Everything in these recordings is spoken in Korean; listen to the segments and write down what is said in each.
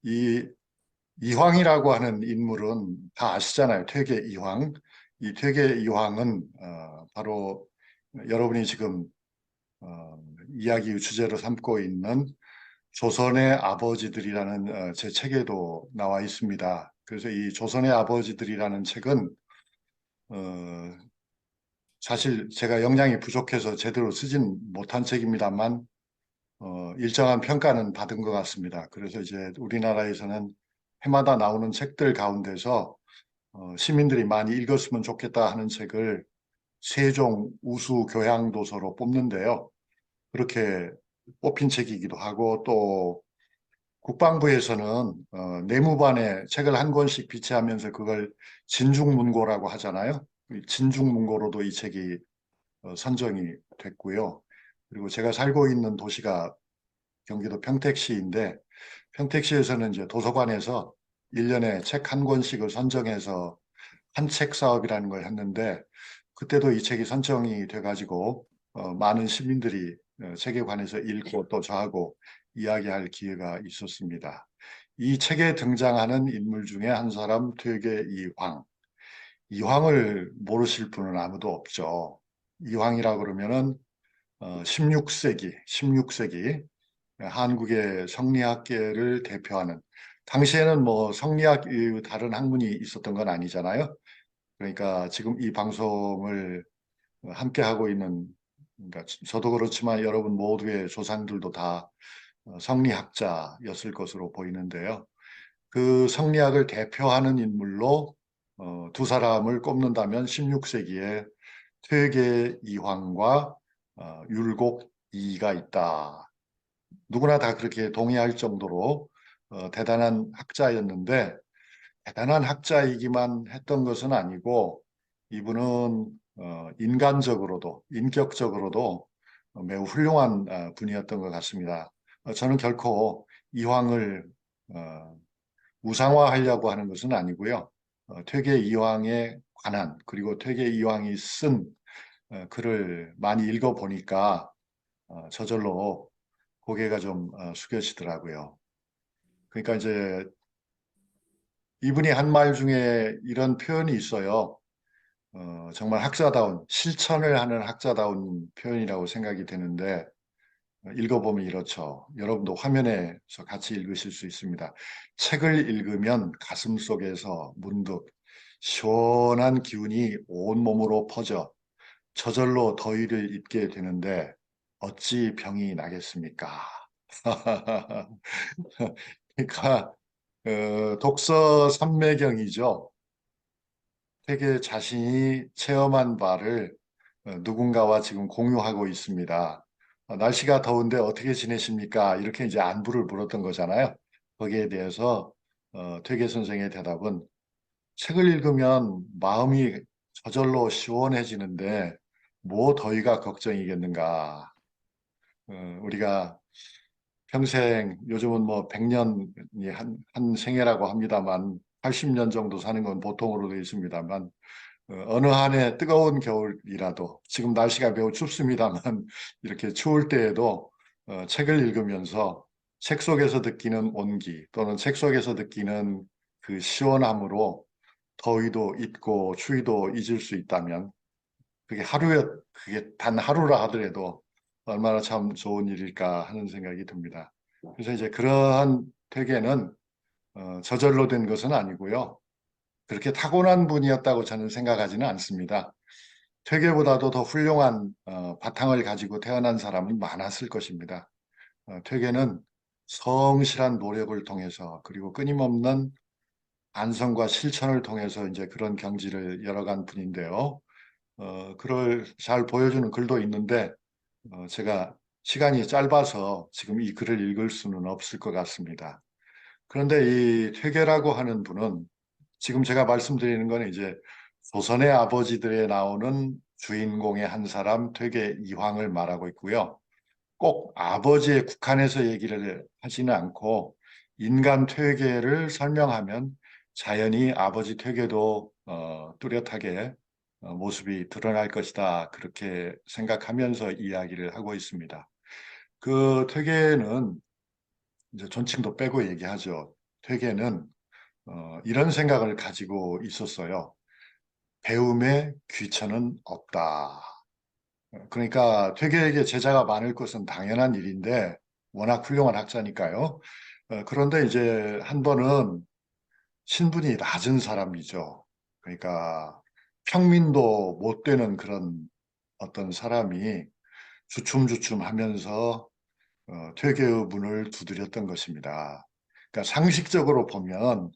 이 이황이라고 하는 인물은 다 아시잖아요. 퇴계 이황. 이 퇴계 이황은 바로 여러분이 지금 이야기 주제로 삼고 있는 조선의 아버지들이라는 제 책에도 나와 있습니다. 그래서 이 조선의 아버지들이라는 책은 어, 사실 제가 역량이 부족해서 제대로 쓰진 못한 책입니다만 일정한 평가는 받은 것 같습니다. 그래서 이제 우리나라에서는 해마다 나오는 책들 가운데서 시민들이 많이 읽었으면 좋겠다 하는 책을 세종 우수 교양 도서로 뽑는데요. 그렇게 뽑힌 책이기도 하고 또 국방부에서는 내무반에 책을 한 권씩 비치하면서 그걸 진중문고라고 하잖아요. 이 진중문고로도 이 책이 선정이 됐고요. 그리고 제가 살고 있는 도시가 경기도 평택시인데 평택시에서는 이제 도서관에서 1년에 책 한 권씩을 선정해서 한 책 사업이라는 걸 했는데 그때도 이 책이 선정이 돼가지고 많은 시민들이 책에 관해서 읽고 또 저하고 이야기할 기회가 있었습니다. 이 책에 등장하는 인물 중에 한 사람 퇴계 이황. 이황을 모르실 분은 아무도 없죠. 이황이라 그러면은 16세기 한국의 성리학계를 대표하는 당시에는 뭐 성리학 다른 학문이 있었던 건 아니잖아요. 그러니까 지금 이 방송을 함께 하고 있는 그러니까 저도 그렇지만 여러분 모두의 조상들도 다 성리학자였을 것으로 보이는데요. 그 성리학을 대표하는 인물로 두 사람을 꼽는다면 16세기에 퇴계 이황과 율곡 이가 있다. 누구나 다 그렇게 동의할 정도로 대단한 학자였는데 대단한 학자이기만 했던 것은 아니고 이분은 인간적으로도 인격적으로도 매우 훌륭한 분이었던 것 같습니다. 저는 결코 이황을 우상화하려고 하는 것은 아니고요. 퇴계 이황에 관한 그리고 퇴계 이황이 쓴 글을 많이 읽어보니까 저절로 고개가 좀 숙여지더라고요. 그러니까 이제 이분이 한 말 중에 이런 표현이 있어요. 정말 학자다운, 실천을 하는 학자다운 표현이라고 생각이 되는데, 읽어보면 이렇죠. 여러분도 화면에서 같이 읽으실 수 있습니다. 책을 읽으면 가슴 속에서 문득 시원한 기운이 온몸으로 퍼져 저절로 더위를 입게 되는데, 어찌 병이 나겠습니까? 그러니까, 독서 삼매경이죠. 세계 자신이 체험한 바를 누군가와 지금 공유하고 있습니다. 날씨가 더운데 어떻게 지내십니까? 이렇게 이제 안부를 물었던 거잖아요. 거기에 대해서 퇴계 선생의 대답은 책을 읽으면 마음이 저절로 시원해지는데 뭐 더위가 걱정이겠는가. 우리가 평생 요즘은 뭐 100년이 한 생애라고 합니다만 80년 정도 사는 건 보통으로 되어 있습니다만 어느 한 해 뜨거운 겨울이라도 지금 날씨가 매우 춥습니다만 이렇게 추울 때에도 책을 읽으면서 책 속에서 느끼는 온기 또는 책 속에서 느끼는 그 시원함으로 더위도 잊고 추위도 잊을 수 있다면 그게 단 하루라 하더라도 얼마나 참 좋은 일일까 하는 생각이 듭니다. 그래서 이제 그러한 퇴계는 저절로 된 것은 아니고요. 그렇게 타고난 분이었다고 저는 생각하지는 않습니다. 퇴계보다도 더 훌륭한 바탕을 가지고 태어난 사람은 많았을 것입니다. 퇴계는 성실한 노력을 통해서 그리고 끊임없는 반성과 실천을 통해서 이제 그런 경지를 열어간 분인데요. 글을 잘 보여주는 글도 있는데 제가 시간이 짧아서 지금 이 글을 읽을 수는 없을 것 같습니다. 그런데 이 퇴계라고 하는 분은 지금 제가 말씀드리는 건 이제 조선의 아버지들에 나오는 주인공의 한 사람 퇴계 이황을 말하고 있고요. 꼭 아버지에 국한해서 얘기를 하지는 않고 인간 퇴계를 설명하면 자연히 아버지 퇴계도 뚜렷하게 모습이 드러날 것이다. 그렇게 생각하면서 이야기를 하고 있습니다. 그 퇴계는 이제 존칭도 빼고 얘기하죠. 퇴계는 이런 생각을 가지고 있었어요. 배움에 귀천은 없다. 그러니까 퇴계에게 제자가 많을 것은 당연한 일인데 워낙 훌륭한 학자니까요. 그런데 이제 한 번은 신분이 낮은 사람이죠. 그러니까 평민도 못 되는 그런 어떤 사람이 주춤주춤 하면서 퇴계의 문을 두드렸던 것입니다. 그러니까 상식적으로 보면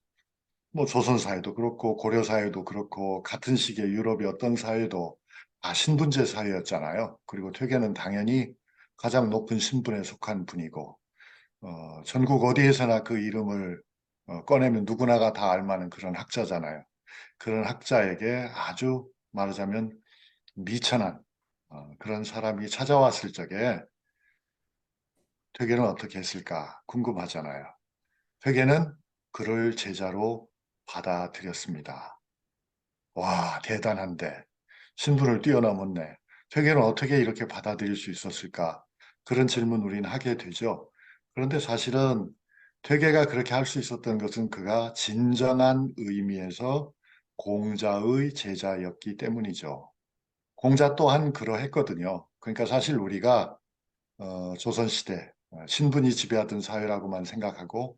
뭐 조선 사회도 그렇고 고려 사회도 그렇고 같은 시기에 유럽의 어떤 사회도 다 신분제 사회였잖아요. 그리고 퇴계는 당연히 가장 높은 신분에 속한 분이고 전국 어디에서나 그 이름을 꺼내면 누구나가 다 알만한 그런 학자잖아요. 그런 학자에게 아주 말하자면 미천한 그런 사람이 찾아왔을 적에 퇴계는 어떻게 했을까 궁금하잖아요. 퇴계는 그를 제자로 받아들였습니다. 와, 대단한데. 신분을 뛰어넘었네. 퇴계는 어떻게 이렇게 받아들일 수 있었을까? 그런 질문 우리는 하게 되죠. 그런데 사실은 퇴계가 그렇게 할 수 있었던 것은 그가 진정한 의미에서 공자의 제자였기 때문이죠. 공자 또한 그러했거든요. 그러니까 사실 우리가 조선시대 신분이 지배하던 사회라고만 생각하고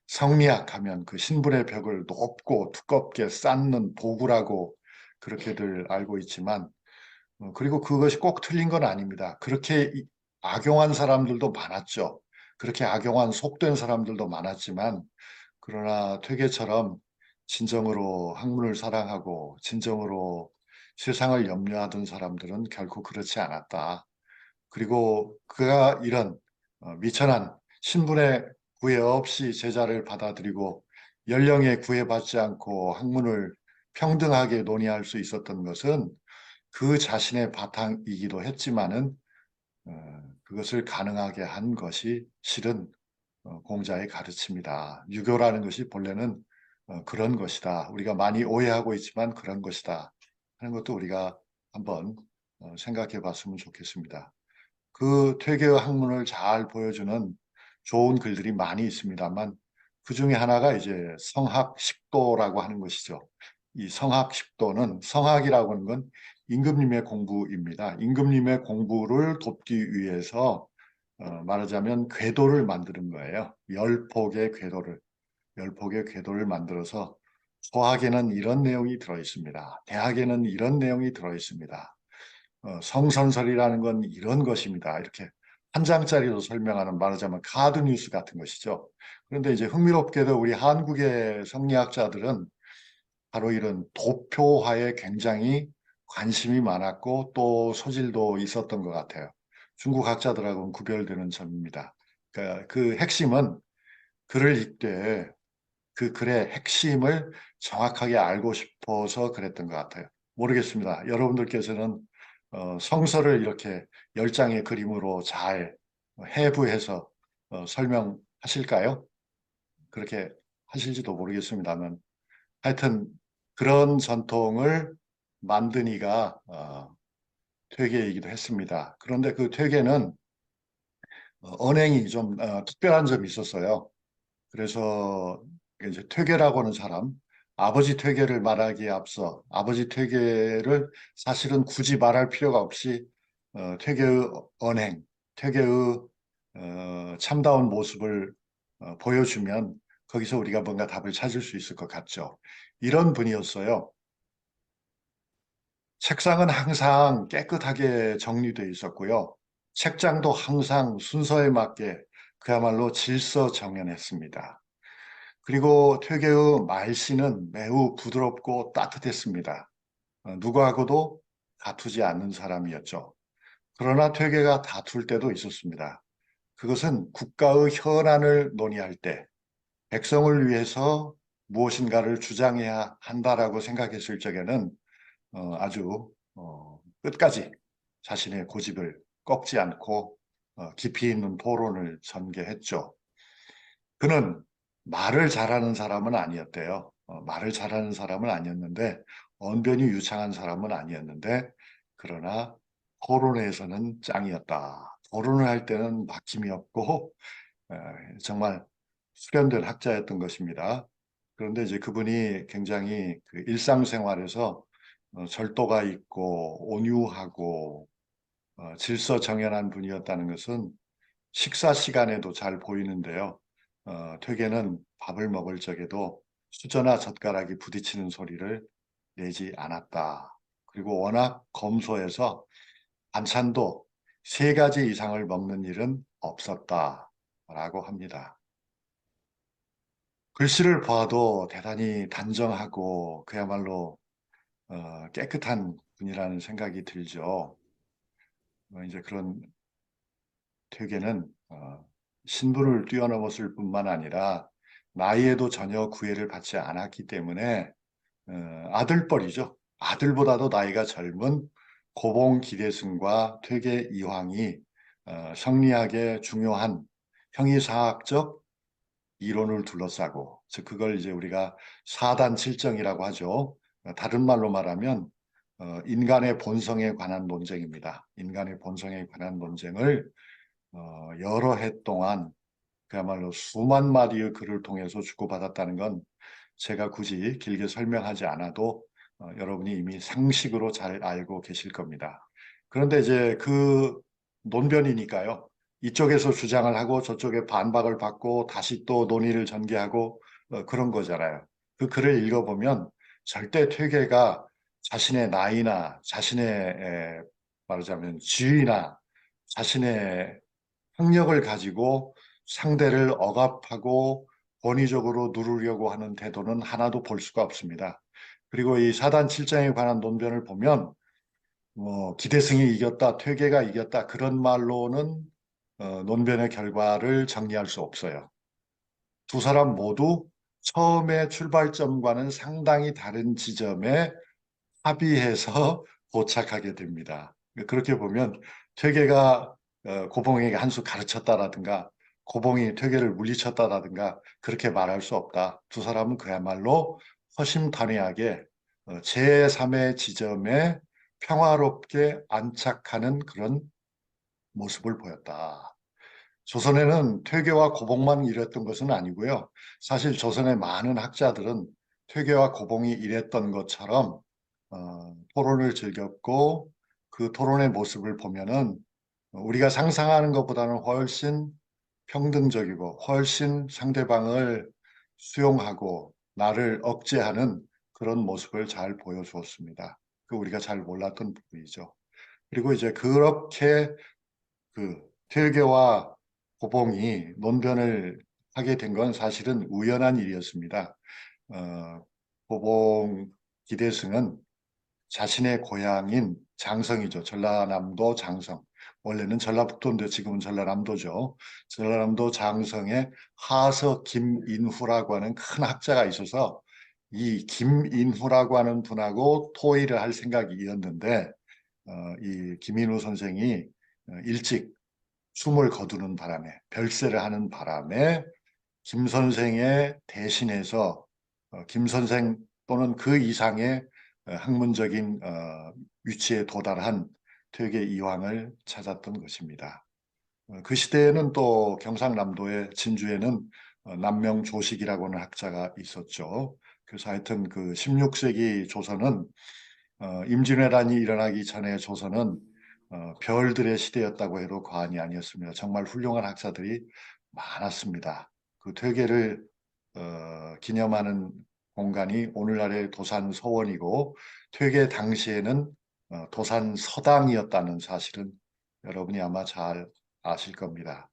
성리학하면 그 신분의 벽을 높고 두껍게 쌓는 도구라고 그렇게들 알고 있지만 그리고 그것이 꼭 틀린 건 아닙니다. 그렇게 악용한 사람들도 많았죠. 그렇게 악용한 속된 사람들도 많았지만 그러나 퇴계처럼 진정으로 학문을 사랑하고 진정으로 세상을 염려하던 사람들은 결코 그렇지 않았다. 그리고 그가 이런 미천한 신분의 구애 없이 제자를 받아들이고 연령에 구애받지 않고 학문을 평등하게 논의할 수 있었던 것은 그 자신의 바탕이기도 했지만은 그것을 가능하게 한 것이 실은 공자의 가르침이다. 유교라는 것이 본래는 그런 것이다. 우리가 많이 오해하고 있지만 그런 것이다 하는 것도 우리가 한번 생각해 봤으면 좋겠습니다. 그 퇴계의 학문을 잘 보여주는 좋은 글들이 많이 있습니다만 그 중에 하나가 이제 성학식도라고 하는 것이죠. 이 성학식도는 성학이라고 하는 건 임금님의 공부입니다. 임금님의 공부를 돕기 위해서 말하자면 궤도를 만드는 거예요. 열 폭의 궤도를 만들어서 소학에는 이런 내용이 들어 있습니다. 대학에는 이런 내용이 들어 있습니다. 성선설이라는 건 이런 것입니다. 이렇게 한 장짜리로 설명하는 말하자면 카드 뉴스 같은 것이죠. 그런데 이제 흥미롭게도 우리 한국의 성리학자들은 바로 이런 도표화에 굉장히 관심이 많았고 또 소질도 있었던 것 같아요. 중국 학자들하고는 구별되는 점입니다. 그러니까 그 핵심은 글을 읽되 그 글의 핵심을 정확하게 알고 싶어서 그랬던 것 같아요. 모르겠습니다. 여러분들께서는 성서를 이렇게 10장의 그림으로 잘 해부해서 설명하실까요? 그렇게 하실지도 모르겠습니다만 하여튼 그런 전통을 만든 이가 퇴계이기도 했습니다. 그런데 그 퇴계는 언행이 좀 특별한 점이 있었어요. 그래서 이제 퇴계라고 하는 사람, 아버지 퇴계를 말하기에 앞서 아버지 퇴계를 사실은 굳이 말할 필요가 없이 퇴계의 언행, 퇴계의 참다운 모습을 보여주면 거기서 우리가 뭔가 답을 찾을 수 있을 것 같죠. 이런 분이었어요. 책상은 항상 깨끗하게 정리되어 있었고요. 책장도 항상 순서에 맞게 그야말로 질서정연했습니다. 그리고 퇴계의 말씨는 매우 부드럽고 따뜻했습니다. 누구하고도 다투지 않는 사람이었죠. 그러나 퇴계가 다툴 때도 있었습니다. 그것은 국가의 현안을 논의할 때 백성을 위해서 무엇인가를 주장해야 한다라고 생각했을 적에는 아주 끝까지 자신의 고집을 꺾지 않고 깊이 있는 토론을 전개했죠. 그는 말을 잘하는 사람은 아니었대요. 말을 잘하는 사람은 아니었는데 언변이 유창한 사람은 아니었는데 그러나 토론에서는 짱이었다. 토론을 할 때는 막힘이 없고 정말 수련된 학자였던 것입니다. 그런데 이제 그분이 굉장히 그 일상생활에서 절도가 있고 온유하고 질서정연한 분이었다는 것은 식사 시간에도 잘 보이는데요. 퇴계는 밥을 먹을 적에도 수저나 젓가락이 부딪히는 소리를 내지 않았다. 그리고 워낙 검소해서 반찬도 세 가지 이상을 먹는 일은 없었다라고 합니다. 글씨를 봐도 대단히 단정하고 그야말로 깨끗한 분이라는 생각이 들죠. 이제 그런 퇴계는 신분을 뛰어넘었을 뿐만 아니라 나이에도 전혀 구애를 받지 않았기 때문에 아들뻘이죠. 아들보다도 나이가 젊은 고봉 기대승과 퇴계 이황이 성리학의 중요한 형이사학적 이론을 둘러싸고, 즉 그걸 이제 우리가 사단칠정이라고 하죠. 다른 말로 말하면 인간의 본성에 관한 논쟁입니다. 인간의 본성에 관한 논쟁을 여러 해 동안 그야말로 수만 마디의 글을 통해서 주고받았다는 건 제가 굳이 길게 설명하지 않아도 여러분이 이미 상식으로 잘 알고 계실 겁니다. 그런데 이제 그 논변이니까요. 이쪽에서 주장을 하고 저쪽에 반박을 받고 다시 또 논의를 전개하고 그런 거잖아요. 그 글을 읽어보면 절대 퇴계가 자신의 나이나 자신의 말하자면 지위나 자신의 학력을 가지고 상대를 억압하고 권위적으로 누르려고 하는 태도는 하나도 볼 수가 없습니다. 그리고 이 사단 칠장에 관한 논변을 보면 기대승이 이겼다, 퇴계가 이겼다 그런 말로는 논변의 결과를 정리할 수 없어요. 두 사람 모두 처음의 출발점과는 상당히 다른 지점에 합의해서 도착하게 됩니다. 그렇게 보면 퇴계가 고봉에게 한 수 가르쳤다라든가 고봉이 퇴계를 물리쳤다라든가 그렇게 말할 수 없다. 두 사람은 그야말로 허심탄회하게 제3의 지점에 평화롭게 안착하는 그런 모습을 보였다. 조선에는 퇴계와 고봉만 이랬던 것은 아니고요. 사실 조선의 많은 학자들은 퇴계와 고봉이 이랬던 것처럼 토론을 즐겼고 그 토론의 모습을 보면은 우리가 상상하는 것보다는 훨씬 평등적이고 훨씬 상대방을 수용하고 나를 억제하는 그런 모습을 잘 보여주었습니다. 그 우리가 잘 몰랐던 부분이죠. 그리고 이제 그렇게 그 퇴계와 고봉이 논변을 하게 된 건 사실은 우연한 일이었습니다. 고봉 기대승은 자신의 고향인 장성이죠. 전라남도 장성. 원래는 전라북도인데 지금은 전라남도죠. 전라남도 장성에 하서 김인후라고 하는 큰 학자가 있어서 이 김인후라고 하는 분하고 토의를 할 생각이었는데 이 김인후 선생이 일찍 숨을 거두는 바람에 별세를 하는 바람에 김 선생의 대신해서 김 선생 또는 그 이상의 학문적인 위치에 도달한 퇴계 이황을 찾았던 것입니다. 그 시대에는 또 경상남도의 진주에는 남명조식이라고 하는 학자가 있었죠. 그래서 하여튼 그 16세기 조선은 임진왜란이 일어나기 전에 조선은 별들의 시대였다고 해도 과언이 아니었습니다. 정말 훌륭한 학자들이 많았습니다. 그 퇴계를 기념하는 공간이 오늘날의 도산 서원이고 퇴계 당시에는 도산 서당이었다는 사실은 여러분이 아마 잘 아실 겁니다.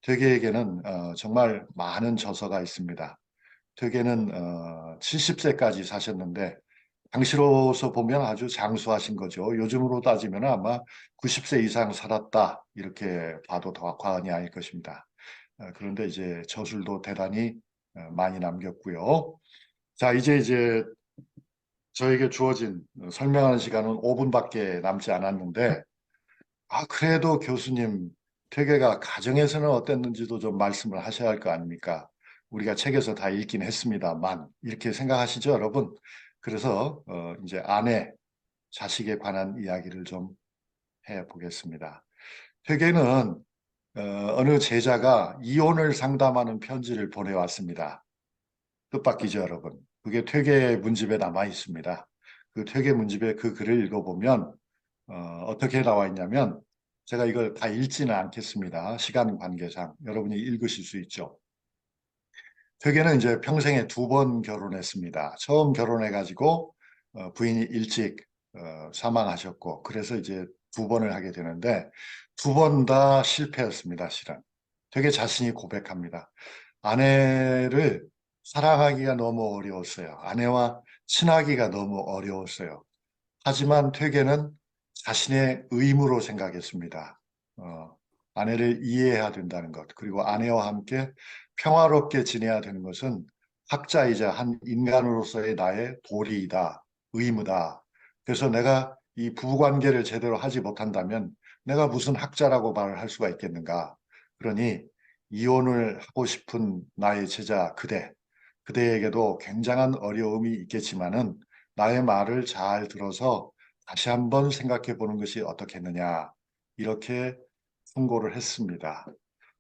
퇴계에게는 정말 많은 저서가 있습니다. 퇴계는 70세까지 사셨는데 당시로서 보면 아주 장수하신 거죠. 요즘으로 따지면 아마 90세 이상 살았다 이렇게 봐도 더 과언이 아닐 것입니다. 그런데 이제 저술도 대단히 많이 남겼고요. 자, 이제 저에게 주어진 설명하는 시간은 5분밖에 남지 않았는데, 그래도 교수님, 퇴계가 가정에서는 어땠는지도 좀 말씀을 하셔야 할 거 아닙니까? 우리가 책에서 다 읽긴 했습니다만, 이렇게 생각하시죠, 여러분? 그래서 이제 아내, 자식에 관한 이야기를 좀 해보겠습니다. 퇴계는 어, 어느 제자가 이혼을 상담하는 편지를 보내왔습니다. 뜻밖이죠, 여러분. 그게 퇴계 문집에 남아 있습니다. 그 퇴계 문집에 그 글을 읽어보면 어떻게 나와 있냐면 제가 이걸 다 읽지는 않겠습니다. 시간 관계상 여러분이 읽으실 수 있죠. 퇴계는 이제 평생에 두 번 결혼했습니다. 처음 결혼해가지고 부인이 일찍 사망하셨고 그래서 이제 두 번을 하게 되는데 두 번 다 실패였습니다. 실은 되게 자신이 고백합니다. 아내를 사랑하기가 너무 어려웠어요. 아내와 친하기가 너무 어려웠어요. 하지만 퇴계는 자신의 의무로 생각했습니다. 어, 아내를 이해해야 된다는 것, 그리고 아내와 함께 평화롭게 지내야 되는 것은 학자이자 한 인간으로서의 나의 도리이다, 의무다. 그래서 내가 이 부부관계를 제대로 하지 못한다면 내가 무슨 학자라고 말을 할 수가 있겠는가. 그러니 이혼을 하고 싶은 나의 제자 그대에게도 굉장한 어려움이 있겠지만은 나의 말을 잘 들어서 다시 한번 생각해 보는 것이 어떻겠느냐. 이렇게 충고를 했습니다.